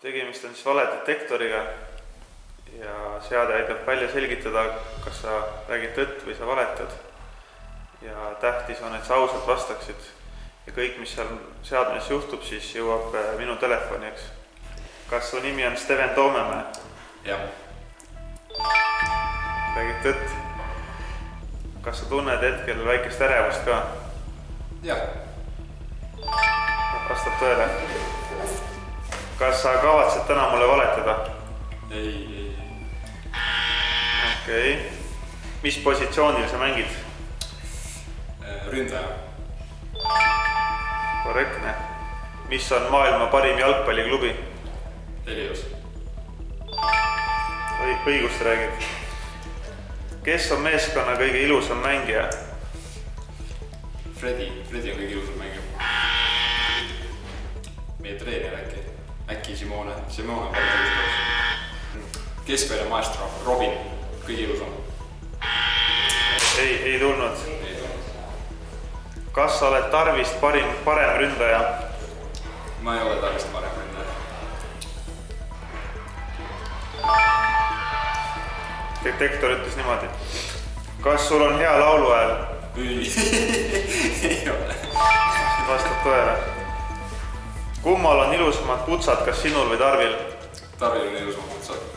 Tegemist on siis valedetektoriga ja seade aitab välja selgitada, kas sa räägid tõtt või sa valetad. Ja tähtis on, et sa ausalt vastaksid. Ja kõik, mis seal seadmes juhtub, siis jõuab minu telefoni, eks. Kas su nimi on Steven Toomemäe? Jah. Räägid tõtt? Kas sa tunned hetkel väikest ärevust ka? Jah. Vastab tõele. Kas sa kavatsed täna mulle valetada? Ei. Okei. Mis positsioonil sa mängid? Ründaja. Korrektne. Mis on maailma parim jalgpalliklubi? Helios. Õigust räägid. Kes on meeskonna kõige ilusam mängija? Fredi on kõige ilusam mängija. Meie treener äkki Simone on päris ilus. Keskvälja maestro, Robin, kõige ilusam. Ei tulnud. Kas sa oled Tarvist parem ründaja? Ma ei ole Tarvist parem ründaja. Detektor ütles niimoodi. Kas sul on hea lauluhääl? Ei ole. Vastab tõele. Kummal on ilusamad putsad, kas sinul või Tarvil? Tarvil on ilusamad putsad.